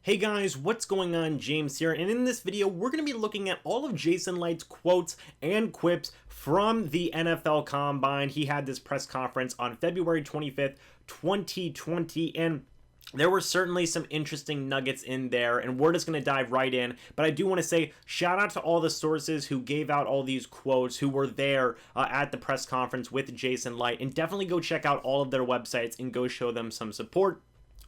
Hey guys, what's going on? James here, and in this video we're going to be looking at all of Jason Licht's quotes and quips from the NFL Combine. He had this press conference on February 25th, 2020, and there were certainly some interesting nuggets in there, and we're just going to dive right in. But I do want to say shout out to all the sources who gave out all these quotes, who were there at the press conference with Jason Licht, and definitely go check out all of their websites and go show them some support.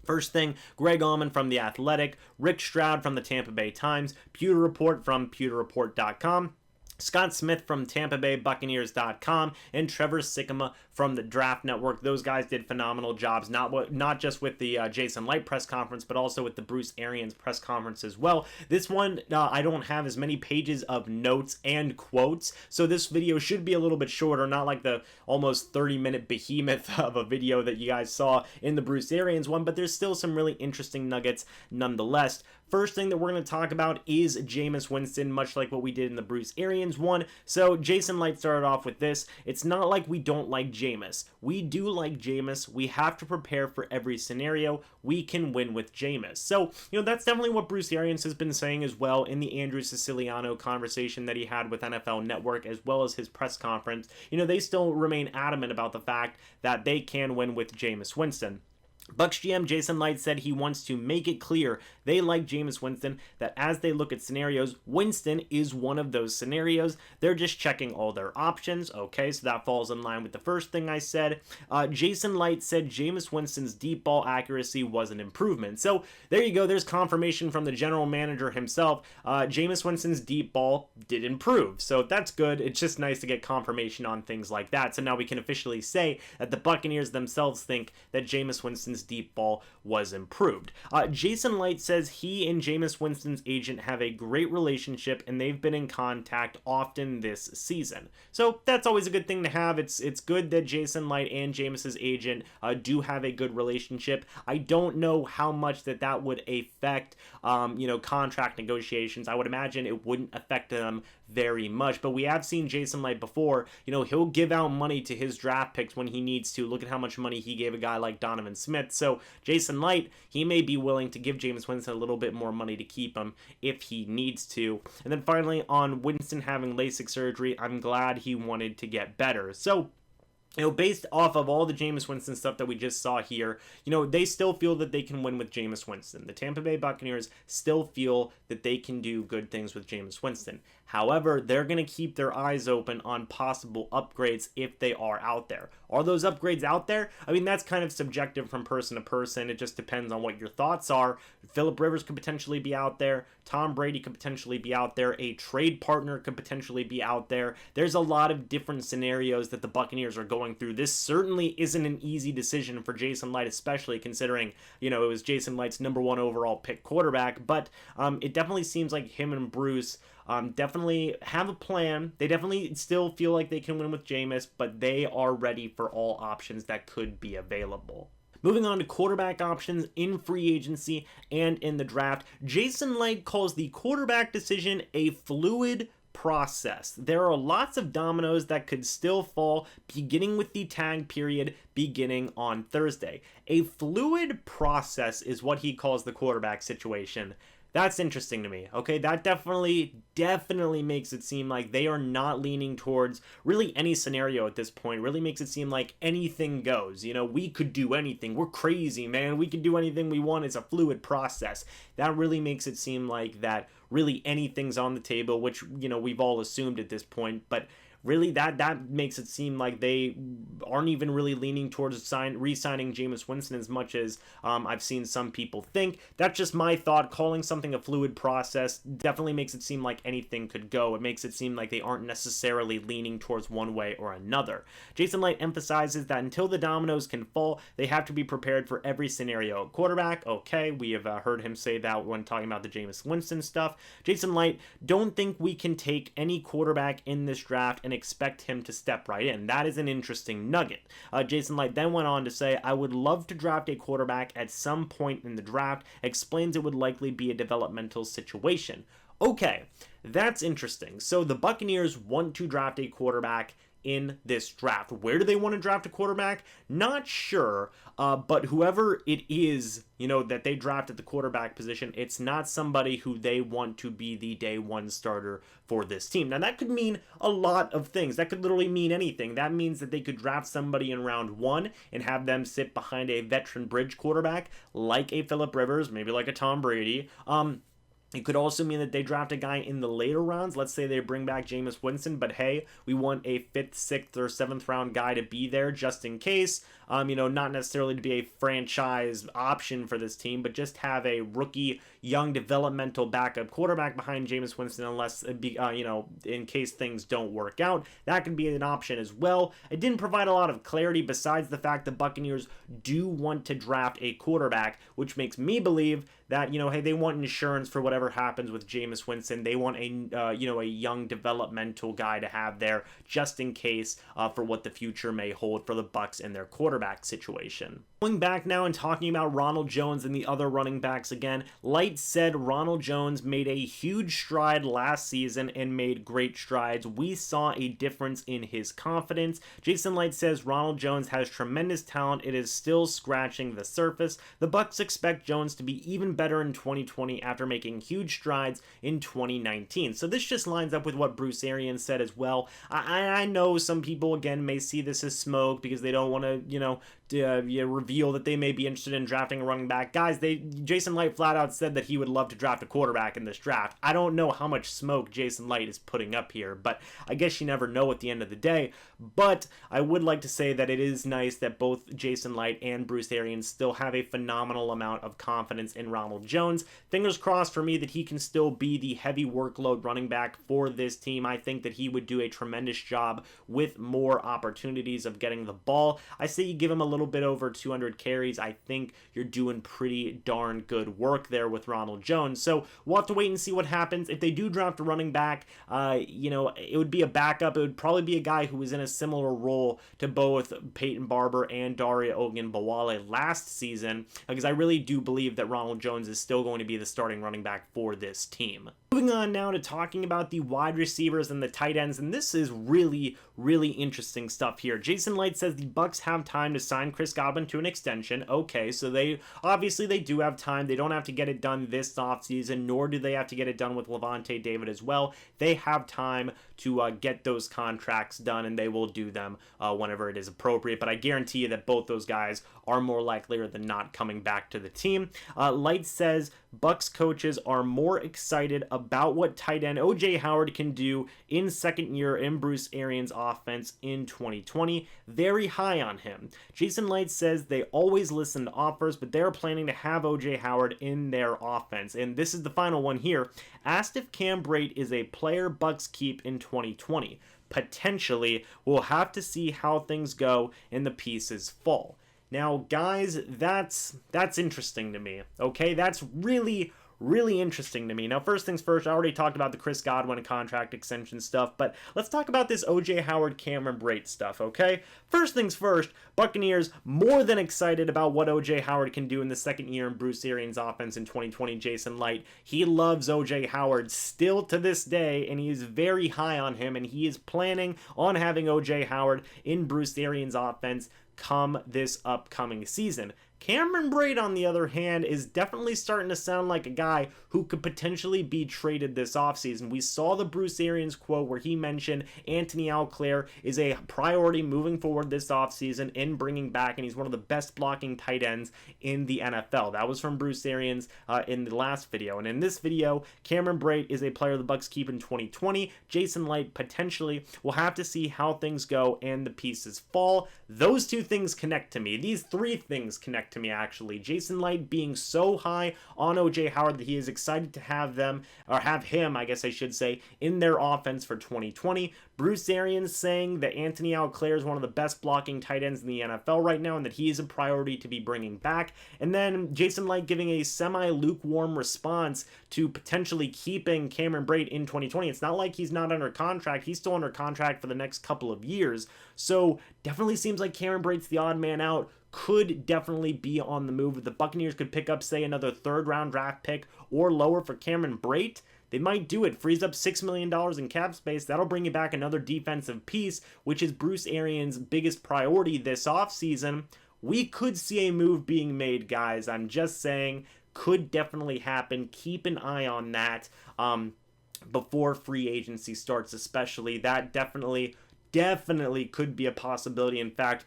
First thing, Greg Allman from The Athletic, Rick Stroud from the Tampa Bay Times, Pewter Report from pewterreport.com, Scott Smith from TampaBayBuccaneers.com, and Trevor Sikkema from the Draft Network. Those guys did phenomenal jobs, not just with the Jason Licht press conference, but also with the Bruce Arians press conference as well. This one, I don't have as many pages of notes and quotes, so this video should be a little bit shorter, not like the almost 30-minute behemoth of a video that you guys saw in the Bruce Arians one, but there's still some really interesting nuggets nonetheless. First thing that we're going to talk about is Jameis Winston, much like what we did in the Bruce Arians one. So Jason Licht started off with this. It's not like we don't like Jameis. We do like Jameis. We have to prepare for every scenario. We can win with Jameis. So, that's definitely what Bruce Arians has been saying as well in the Andrew Siciliano conversation that he had with NFL Network, as well as his press conference. They still remain adamant about the fact that they can win with Jameis Winston. Bucs GM Jason Licht said he wants to make it clear they like Jameis Winston, that as they look at scenarios, Winston is one of those scenarios. They're just checking all their options. Okay, so that falls in line with the first thing I said. Jason Licht said Jameis Winston's deep ball accuracy was an improvement. So there you go. There's confirmation from the general manager himself. Jameis Winston's deep ball did improve. So that's good. It's just nice to get confirmation on things like that. So now we can officially say that the Buccaneers themselves think that Jameis Winston's deep ball was improved. Jason Licht says he and Jameis Winston's agent have a great relationship and they've been in contact often this season. So that's always a good thing to have. It's good that Jason Licht and Jameis's agent do have a good relationship. I don't know how much that would affect contract negotiations. I would imagine it wouldn't affect them very much, but we have seen Jason Licht before. He'll give out money to his draft picks when he needs to. Look at how much money he gave a guy like Donovan Smith. So Jason Licht, he may be willing to give Jameis Winston a little bit more money to keep him if he needs to. And then finally, on Winston having LASIK surgery, I'm glad he wanted to get better. So based off of all the Jameis Winston stuff that we just saw here, they still feel that they can win with Jameis Winston. The Tampa Bay Buccaneers still feel that they can do good things with Jameis Winston. However, they're going to keep their eyes open on possible upgrades if they are out there. Are those upgrades out there? I mean, that's kind of subjective from person to person. It just depends on what your thoughts are. Phillip Rivers could potentially be out there. Tom Brady could potentially be out there. A trade partner could potentially be out there. There's a lot of different scenarios that the Buccaneers are going through. This certainly isn't an easy decision for Jason Licht, especially considering, it was Jason Light's number 1 overall pick quarterback, but it definitely seems like him and Bruce definitely have a plan. They definitely still feel like they can win with Jameis, but they are ready for all options that could be available. Moving on to quarterback options in free agency and in the draft, Jason Licht calls the quarterback decision a fluid process. There are lots of dominoes that could still fall, beginning with the tag period beginning on Thursday. A fluid process is what he calls the quarterback situation. That's interesting to me. Okay, that definitely makes it seem like they are not leaning towards really any scenario at this point. Really makes it seem like anything goes. We could do anything. We're crazy, man. We can do anything we want. It's a fluid process. That really makes it seem like that really anything's on the table, which, we've all assumed at this point, but really, that makes it seem like they aren't even really leaning towards re-signing Jameis Winston as much as I've seen some people think. That's just my thought. Calling something a fluid process definitely makes it seem like anything could go. It makes it seem like they aren't necessarily leaning towards one way or another. Jason Licht emphasizes that until the dominoes can fall, they have to be prepared for every scenario. Quarterback, okay, we have heard him say that when talking about the Jameis Winston stuff. Jason Licht, don't think we can take any quarterback in this draft and expect him to step right in. That is an interesting nugget. Jason Licht then went on to say, I would love to draft a quarterback at some point in the draft, explains it would likely be a developmental situation. Okay, that's interesting. So the Buccaneers want to draft a quarterback in this draft. Where do they want to draft a quarterback? Not sure, but whoever it is, that they draft at the quarterback position, it's not somebody who they want to be the day one starter for this team. Now, that could mean a lot of things. That could literally mean anything. That means that they could draft somebody in round 1 and have them sit behind a veteran bridge quarterback like a Phillip Rivers, maybe like a Tom Brady. It could also mean that they draft a guy in the later rounds. Let's say they bring back Jameis Winston, but hey, we want a 5th, 6th, or 7th round guy to be there just in case. Not necessarily to be a franchise option for this team, but just have a rookie, young, developmental backup quarterback behind Jameis Winston, unless, in case things don't work out. That could be an option as well. It didn't provide a lot of clarity besides the fact the Buccaneers do want to draft a quarterback, which makes me believe that, hey, they want insurance for whatever happens with Jameis Winston. They want a young developmental guy to have there just in case for what the future may hold for the Bucs and their quarterback situation. Going back now and talking about Ronald Jones and the other running backs again, Licht said Ronald Jones made a huge stride last season and made great strides. We saw a difference in his confidence. Jason Licht says Ronald Jones has tremendous talent. It is still scratching the surface. The Bucs expect Jones to be even better in 2020 after making huge strides in 2019. So this just lines up with what Bruce Arians said as well. I know some people, again, may see this as smoke because they don't want to, reveal that they may be interested in drafting a running back. Guys, Jason Licht flat out said that he would love to draft a quarterback in this draft. I don't know how much smoke Jason Licht is putting up here, but I guess you never know at the end of the day. But I would like to say that it is nice that both Jason Licht and Bruce Arians still have a phenomenal amount of confidence in Ronald Jones. Fingers crossed for me that he can still be the heavy workload running back for this team. I think that he would do a tremendous job with more opportunities of getting the ball. I say you give him a little bit over 200 carries. I think you're doing pretty darn good work there with Ronald Jones. So we'll have to wait and see what happens. If they do draft a running back, it would be a backup. It would probably be a guy who was in a similar role to both Peyton Barber and Daria Ogunbowale last season, because I really do believe that Ronald Jones is still going to be the starting running back for this team. Moving on now to talking about the wide receivers and the tight ends, and this is really, really interesting stuff here. Jason Licht says the Bucs have time to sign Chris Godwin to an extension. Okay, so they do have time. They don't have to get it done this offseason, nor do they have to get it done with Levante David as well. They have time to get those contracts done, and they will do them whenever it is appropriate. But I guarantee you that both those guys are more likelier than not coming back to the team. Light says Bucs coaches are more excited about what tight end O.J. Howard can do in second year in Bruce Arians' offense in 2020. Very high on him. Jason Licht says they always listen to offers, but they're planning to have O.J. Howard in their offense. And this is the final one here. Asked if Cam Brate is a player Bucs keep in 2020. Potentially. We'll have to see how things go and the pieces fall. Now, guys, that's interesting to me, okay? That's really, really interesting to me. Now, first things first, I already talked about the Chris Godwin contract extension stuff, but let's talk about this O.J. Howard, Cameron Brate stuff, okay? First things first, Buccaneers more than excited about what O.J. Howard can do in the second year in Bruce Arians' offense in 2020, Jason Licht. He loves O.J. Howard still to this day, and he is very high on him, and he is planning on having O.J. Howard in Bruce Arians' offense come this upcoming season. Cameron Brate, on the other hand, is definitely starting to sound like a guy who could potentially be traded this offseason. We saw the Bruce Arians quote where he mentioned Anthony Auclair is a priority moving forward this offseason in bringing back, and he's one of the best blocking tight ends in the NFL. That was from Bruce Arians in the last video. And in this video, Cameron Brate is a player the Bucs keep in 2020. Jason Licht potentially. We'll have to see how things go and the pieces fall. Those two things connect to me. These three things connect to me, actually. Jason Licht being so high on O.J. Howard that he is excited to have him, I guess I should say, in their offense for 2020. Bruce Arians saying that Anthony Auclair is one of the best blocking tight ends in the NFL right now and that he is a priority to be bringing back. And then Jason Licht giving a semi-lukewarm response to potentially keeping Cameron Brate in 2020. It's not like he's not under contract. He's still under contract for the next couple of years. So definitely seems like Cameron Brate's the odd man out. Could definitely be on the move. If the Buccaneers could pick up, say, another third-round draft pick or lower for Cameron Brate, they might do it. Frees up $6 million in cap space. That'll bring you back another defensive piece, which is Bruce Arians' biggest priority this offseason. We could see a move being made, guys. I'm just saying, could definitely happen. Keep an eye on that before free agency starts, especially. That definitely could be a possibility. In fact,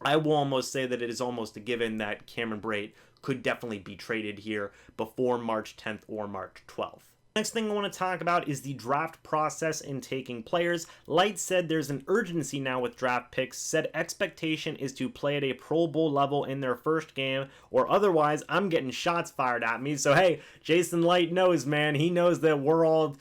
I will almost say that it is almost a given that Cameron Brate could definitely be traded here before March 10th or March 12th. Next thing I want to talk about is the draft process in taking players. Light said there's an urgency now with draft picks, said expectation is to play at a Pro Bowl level in their first game, or otherwise I'm getting shots fired at me. So hey, Jason Light knows, man. He knows that we're all,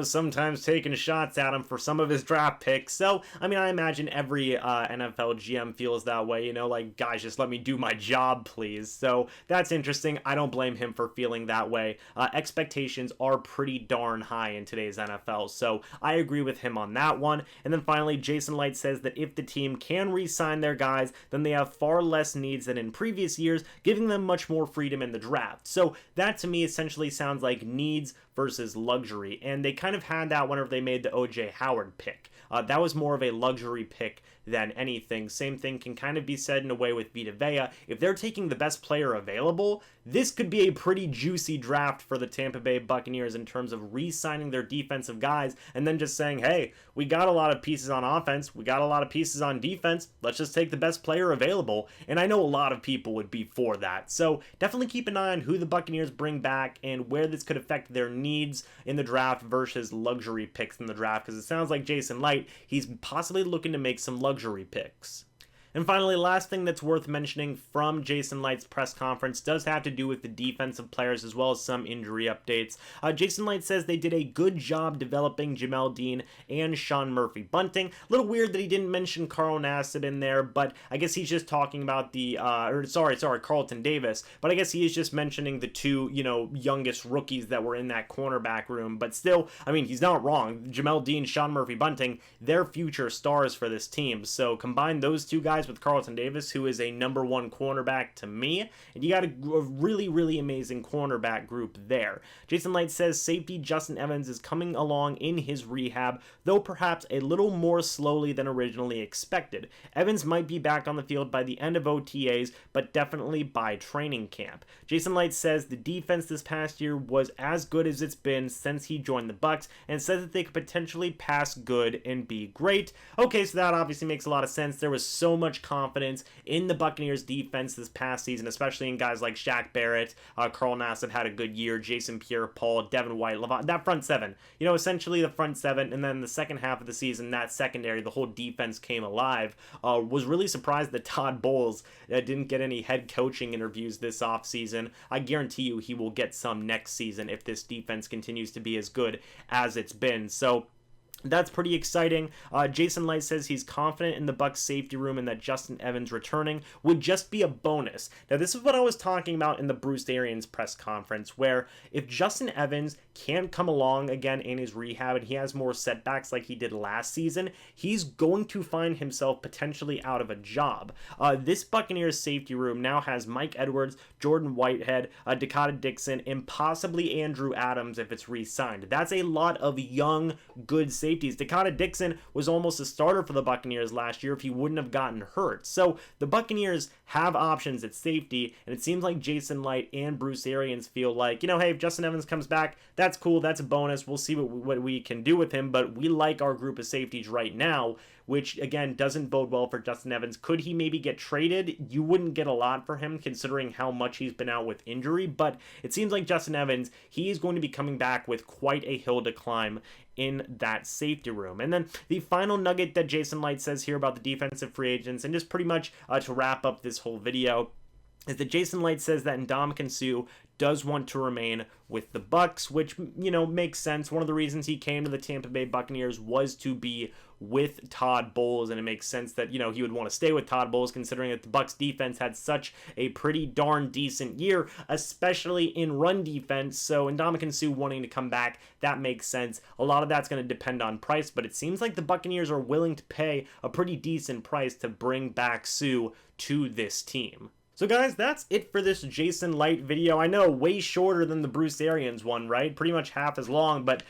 sometimes taking shots at him for some of his draft picks. So, I imagine every NFL GM feels that way, like, guys, just let me do my job, please. So that's interesting. I don't blame him for feeling that way. Expectations are pretty darn high in today's NFL, so I agree with him on that one. And then finally, Jason Light says that if the team can re-sign their guys, then they have far less needs than in previous years, giving them much more freedom in the draft. So that to me essentially sounds like needs versus luxury, and they kind of had that whenever they made the O.J. Howard pick. That was more of a luxury pick than anything. Same thing can kind of be said in a way with Vita Vea. If they're taking the best player available, this could be a pretty juicy draft for the Tampa Bay Buccaneers in terms of re-signing their defensive guys and then just saying, hey, we got a lot of pieces on offense, we got a lot of pieces on defense, let's just take the best player available. And I know a lot of people would be for that. So definitely keep an eye on who the Buccaneers bring back and where this could affect their needs in the draft versus luxury picks in the draft, because it sounds like Jason Light, he's possibly looking to make some luxury picks. And finally, last thing that's worth mentioning from Jason Light's press conference does have to do with the defensive players as well as some injury updates. Jason Light says they did a good job developing Jamel Dean and Sean Murphy-Bunting. A little weird that he didn't mention Carl Nassib in there, but I guess he's just talking about the, Carlton Davis. But I guess he is just mentioning the two, youngest rookies that were in that cornerback room. But still, he's not wrong. Jamel Dean, Sean Murphy-Bunting, they're future stars for this team. So combine those two guys with Carlton Davis, who is a number one cornerback to me, and you got a really, really amazing cornerback group there. Jason Light says safety Justin Evans is coming along in his rehab, though perhaps a little more slowly than originally expected. Evans might be back on the field by the end of OTAs, but definitely by training camp. Jason Light says the defense this past year was as good as it's been since he joined the Bucs, and says that they could potentially pass good and be great. Okay, so that obviously makes a lot of sense. There was so much confidence in the Buccaneers defense this past season, especially in guys like Shaq Barrett, Carl Nassib had a good year, Jason Pierre-Paul, Devin White, Levant, that front seven, essentially the front seven, and then the second half of the season, that secondary, the whole defense came alive. Was really surprised that Todd Bowles didn't get any head coaching interviews this offseason. I guarantee you he will get some next season if this defense continues to be as good as it's been. So that's pretty exciting. Jason Light says he's confident in the Bucs safety room and that Justin Evans returning would just be a bonus. Now, this is what I was talking about in the Bruce Arians press conference, where if Justin Evans can't come along again in his rehab and he has more setbacks like he did last season, he's going to find himself potentially out of a job. This Buccaneers safety room now has Mike Edwards, Jordan Whitehead, Dakota Dixon, and possibly Andrew Adams if it's re-signed. That's a lot of young, good safeties. Dakota Dixon was almost a starter for the Buccaneers last year if he wouldn't have gotten hurt. So the Buccaneers have options at safety, and it seems like Jason Light and Bruce Arians feel like, hey, if Justin Evans comes back, that's cool, that's a bonus, we'll see what we can do with him, but we like our group of safeties right now, which again doesn't bode well for Justin Evans. Could he maybe get traded? You wouldn't get a lot for him considering how much he's been out with injury, but it seems like Justin Evans, he is going to be coming back with quite a hill to climb in that safety room. And then the final nugget that Jason Light says here about the defensive free agents, and just pretty much to wrap up this whole video, is that Jason Light says that Ndamukong Suh does want to remain with the Bucs, which, makes sense. One of the reasons he came to the Tampa Bay Buccaneers was to be with Todd Bowles, and it makes sense that, he would want to stay with Todd Bowles considering that the Bucs defense had such a pretty darn decent year, especially in run defense. So Ndamukong Suh wanting to come back, that makes sense. A lot of that's going to depend on price, but it seems like the Buccaneers are willing to pay a pretty decent price to bring back Suh to this team. So guys, that's it for this Jason Licht video. I know, way shorter than the Bruce Arians one, right? Pretty much half as long, but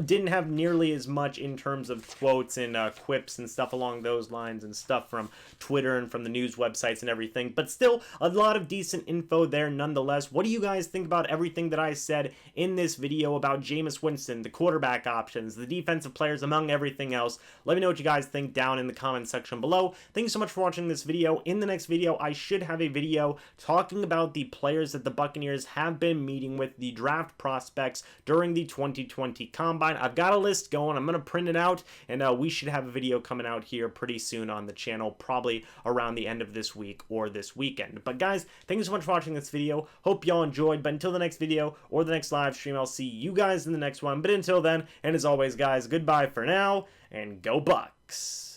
didn't have nearly as much in terms of quotes and quips and stuff along those lines and stuff from Twitter and from the news websites and everything. But still, a lot of decent info there nonetheless. What do you guys think about everything that I said in this video about Jameis Winston, the quarterback options, the defensive players, among everything else? Let me know what you guys think down in the comment section below. Thank you so much for watching this video. In the next video, I should have a video talking about the players that the Buccaneers have been meeting with, the draft prospects during the 2020 Combine. I've got a list going. I'm going to print it out, and we should have a video coming out here pretty soon on the channel, probably around the end of this week or this weekend. But guys, thank you so much for watching this video. Hope y'all enjoyed, but until the next video or the next live stream, I'll see you guys in the next one. But until then, and as always, guys, goodbye for now, and go Bucs!